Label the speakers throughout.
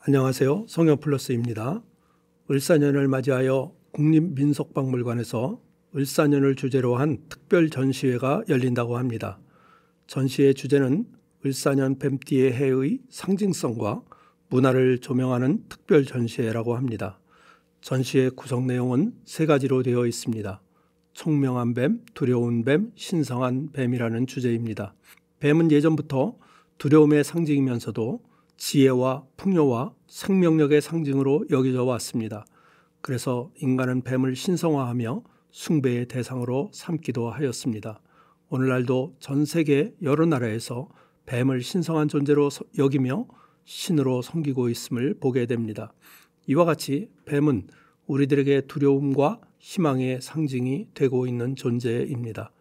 Speaker 1: 안녕하세요. 성경플러스입니다. 을사년을 맞이하여 국립민속박물관에서 을사년을 주제로 한 특별 전시회가 열린다고 합니다. 전시의 주제는 을사년 뱀띠의 해의 상징성과 문화를 조명하는 특별 전시회라고 합니다. 전시의 구성 내용은 세 가지로 되어 있습니다. 총명한 뱀, 두려운 뱀, 신성한 뱀이라는 주제입니다. 뱀은 예전부터 두려움의 상징이면서도 지혜와 풍요와 생명력의 상징으로 여겨져 왔습니다. 그래서 인간은 뱀을 신성화하며 숭배의 대상으로 삼기도 하였습니다. 오늘날도 전 세계 여러 나라에서 뱀을 신성한 존재로 여기며 신으로 섬기고 있음을 보게 됩니다. 이와 같이 뱀은 우리들에게 두려움과 희망의 상징이 되고 있는 존재입니다.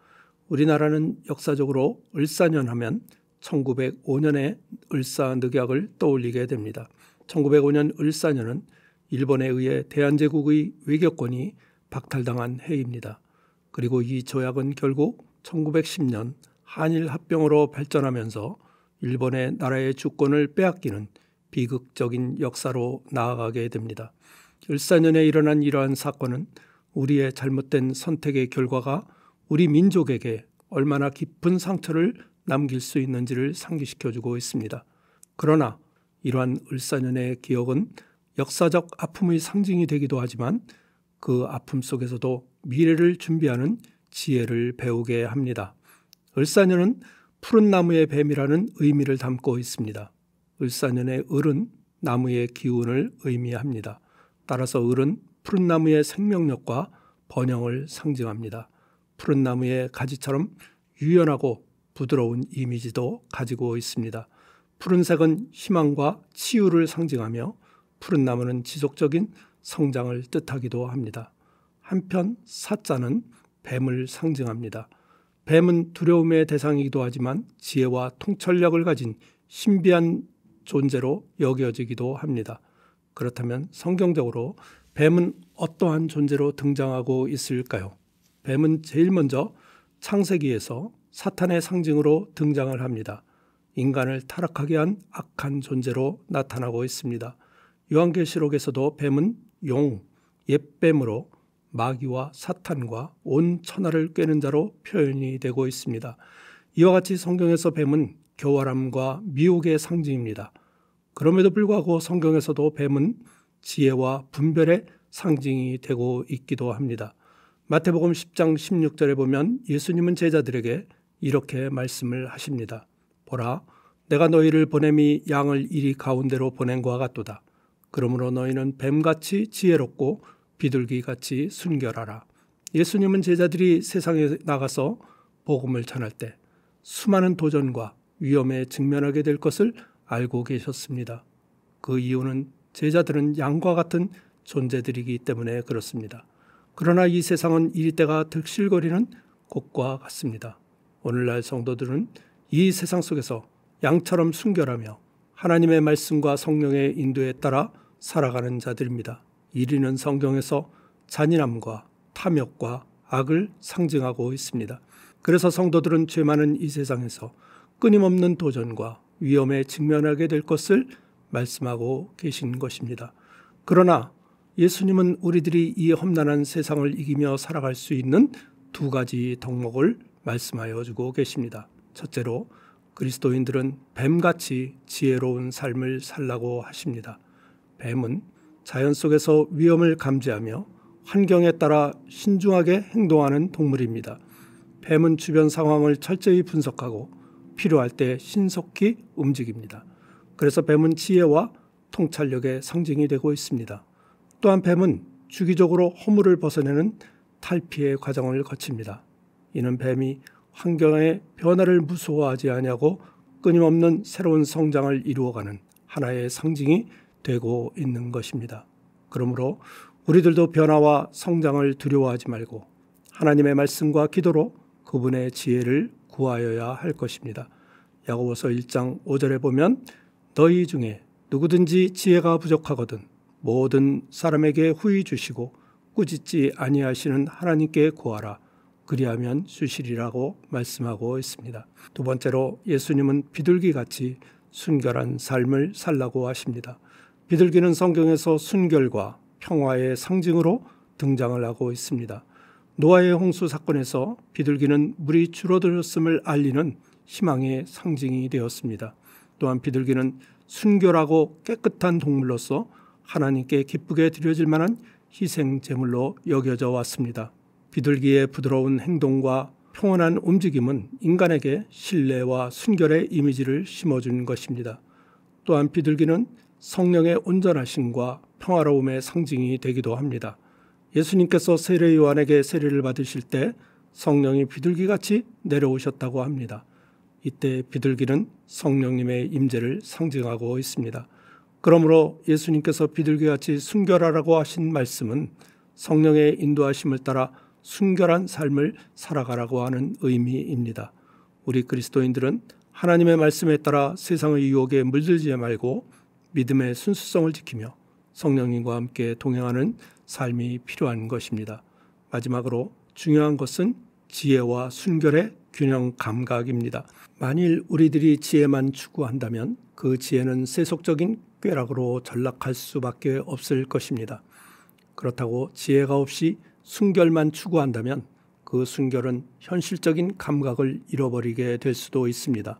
Speaker 1: 우리나라는 역사적으로 을사년 하면 1905년의 을사늑약을 떠올리게 됩니다. 1905년 을사년은 일본에 의해 대한제국의 외교권이 박탈당한 해입니다. 그리고 이 조약은 결국 1910년 한일합병으로 발전하면서 일본의 나라의 주권을 빼앗기는 비극적인 역사로 나아가게 됩니다. 을사년에 일어난 이러한 사건은 우리의 잘못된 선택의 결과가 우리 민족에게 얼마나 깊은 상처를 남길 수 있는지를 상기시켜주고 있습니다. 그러나 이러한 을사년의 기억은 역사적 아픔의 상징이 되기도 하지만 그 아픔 속에서도 미래를 준비하는 지혜를 배우게 합니다. 을사년은 푸른 나무의 뱀이라는 의미를 담고 있습니다. 을사년의 을은 나무의 기운을 의미합니다. 따라서 을은 푸른 나무의 생명력과 번영을 상징합니다. 푸른 나무의 가지처럼 유연하고 부드러운 이미지도 가지고 있습니다. 푸른색은 희망과 치유를 상징하며 푸른 나무는 지속적인 성장을 뜻하기도 합니다. 한편 사자는 뱀을 상징합니다. 뱀은 두려움의 대상이기도 하지만 지혜와 통찰력을 가진 신비한 존재로 여겨지기도 합니다. 그렇다면 성경적으로 뱀은 어떠한 존재로 등장하고 있을까요? 뱀은 제일 먼저 창세기에서 사탄의 상징으로 등장을 합니다. 인간을 타락하게 한 악한 존재로 나타나고 있습니다. 요한계시록에서도 뱀은 용, 옛뱀으로 마귀와 사탄과 온 천하를 꿰는 자로 표현이 되고 있습니다. 이와 같이 성경에서 뱀은 교활함과 미혹의 상징입니다. 그럼에도 불구하고 성경에서도 뱀은 지혜와 분별의 상징이 되고 있기도 합니다. 마태복음 10장 16절에 보면 예수님은 제자들에게 이렇게 말씀을 하십니다. 보라, 내가 너희를 보냄이 양을 이리 가운데로 보낸 것과 같도다. 그러므로 너희는 뱀같이 지혜롭고 비둘기같이 순결하라. 예수님은 제자들이 세상에 나가서 복음을 전할 때 수많은 도전과 위험에 직면하게 될 것을 알고 계셨습니다. 그 이유는 제자들은 양과 같은 존재들이기 때문에 그렇습니다. 그러나 이 세상은 이리 때가 득실거리는 곳과 같습니다. 오늘날 성도들은 이 세상 속에서 양처럼 순결하며 하나님의 말씀과 성령의 인도에 따라 살아가는 자들입니다. 이리는 성경에서 잔인함과 탐욕과 악을 상징하고 있습니다. 그래서 성도들은 죄 많은 이 세상에서 끊임없는 도전과 위험에 직면하게 될 것을 말씀하고 계신 것입니다. 그러나 예수님은 우리들이 이 험난한 세상을 이기며 살아갈 수 있는 두 가지 덕목을 말씀하여 주고 계십니다. 첫째로 그리스도인들은 뱀같이 지혜로운 삶을 살라고 하십니다. 뱀은 자연 속에서 위험을 감지하며 환경에 따라 신중하게 행동하는 동물입니다. 뱀은 주변 상황을 철저히 분석하고 필요할 때 신속히 움직입니다. 그래서 뱀은 지혜와 통찰력의 상징이 되고 있습니다. 또한 뱀은 주기적으로 허물을 벗어내는 탈피의 과정을 거칩니다. 이는 뱀이 환경의 변화를 무서워하지 아니하고 끊임없는 새로운 성장을 이루어가는 하나의 상징이 되고 있는 것입니다. 그러므로 우리들도 변화와 성장을 두려워하지 말고 하나님의 말씀과 기도로 그분의 지혜를 구하여야 할 것입니다. 야고보서 1장 5절에 보면 너희 중에 누구든지 지혜가 부족하거든 모든 사람에게 후히 주시고 꾸짖지 아니하시는 하나님께 구하라. 그리하면 주시리라고 말씀하고 있습니다. 두 번째로 예수님은 비둘기같이 순결한 삶을 살라고 하십니다. 비둘기는 성경에서 순결과 평화의 상징으로 등장을 하고 있습니다. 노아의 홍수 사건에서 비둘기는 물이 줄어들었음을 알리는 희망의 상징이 되었습니다. 또한 비둘기는 순결하고 깨끗한 동물로서 하나님께 기쁘게 드려질 만한 희생 제물로 여겨져 왔습니다. 비둘기의 부드러운 행동과 평온한 움직임은 인간에게 신뢰와 순결의 이미지를 심어준 것입니다. 또한 비둘기는 성령의 온전하심과 평화로움의 상징이 되기도 합니다. 예수님께서 세례 요한에게 세례를 받으실 때 성령이 비둘기같이 내려오셨다고 합니다. 이때 비둘기는 성령님의 임재를 상징하고 있습니다. 그러므로 예수님께서 비둘기같이 순결하라고 하신 말씀은 성령의 인도하심을 따라 순결한 삶을 살아가라고 하는 의미입니다. 우리 그리스도인들은 하나님의 말씀에 따라 세상의 유혹에 물들지 말고 믿음의 순수성을 지키며 성령님과 함께 동행하는 삶이 필요한 것입니다. 마지막으로 중요한 것은 지혜와 순결의 균형 감각입니다. 만일 우리들이 지혜만 추구한다면 그 지혜는 세속적인 쾌락으로 전락할 수밖에 없을 것입니다. 그렇다고 지혜가 없이 순결만 추구한다면 그 순결은 현실적인 감각을 잃어버리게 될 수도 있습니다.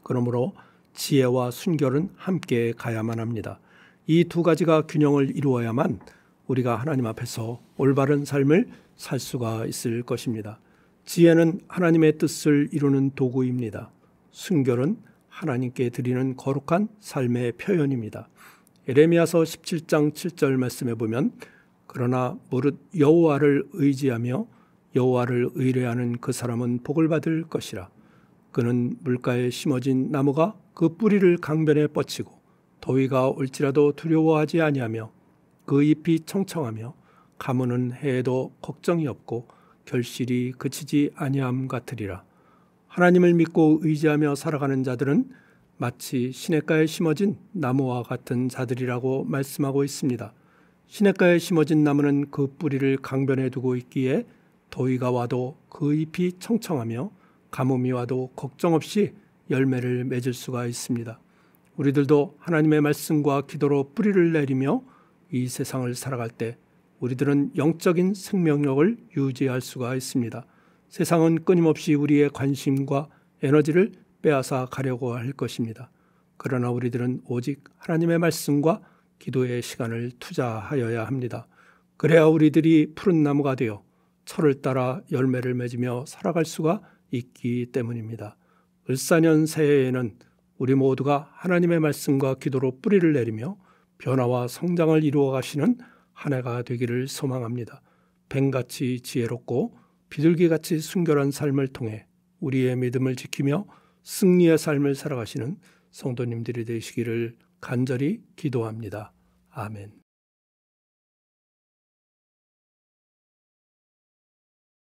Speaker 1: 그러므로 지혜와 순결은 함께 가야만 합니다. 이 두 가지가 균형을 이루어야만 우리가 하나님 앞에서 올바른 삶을 살 수가 있을 것입니다. 지혜는 하나님의 뜻을 이루는 도구입니다. 순결은 하나님께 드리는 거룩한 삶의 표현입니다. 에레미야서 17장 7절 말씀에 보면 그러나 무릇 여호와를 의지하며 여호와를 의뢰하는 그 사람은 복을 받을 것이라. 그는 물가에 심어진 나무가 그 뿌리를 강변에 뻗치고 더위가 올지라도 두려워하지 아니하며 그 잎이 청청하며 가무는 해에도 걱정이 없고 결실이 그치지 아니함 같으리라. 하나님을 믿고 의지하며 살아가는 자들은 마치 시냇가에 심어진 나무와 같은 자들이라고 말씀하고 있습니다. 시냇가에 심어진 나무는 그 뿌리를 강변에 두고 있기에 더위가 와도 그 잎이 청청하며 가뭄이 와도 걱정 없이 열매를 맺을 수가 있습니다. 우리들도 하나님의 말씀과 기도로 뿌리를 내리며 이 세상을 살아갈 때 우리들은 영적인 생명력을 유지할 수가 있습니다. 세상은 끊임없이 우리의 관심과 에너지를 빼앗아 가려고 할 것입니다. 그러나 우리들은 오직 하나님의 말씀과 기도의 시간을 투자하여야 합니다. 그래야 우리들이 푸른 나무가 되어 철을 따라 열매를 맺으며 살아갈 수가 있기 때문입니다. 을사년 새해에는 우리 모두가 하나님의 말씀과 기도로 뿌리를 내리며 변화와 성장을 이루어 가시는 한 해가 되기를 소망합니다. 뱀같이 지혜롭고 비둘기같이 순결한 삶을 통해 우리의 믿음을 지키며 승리의 삶을 살아가시는 성도님들이 되시기를 간절히 기도합니다. 아멘.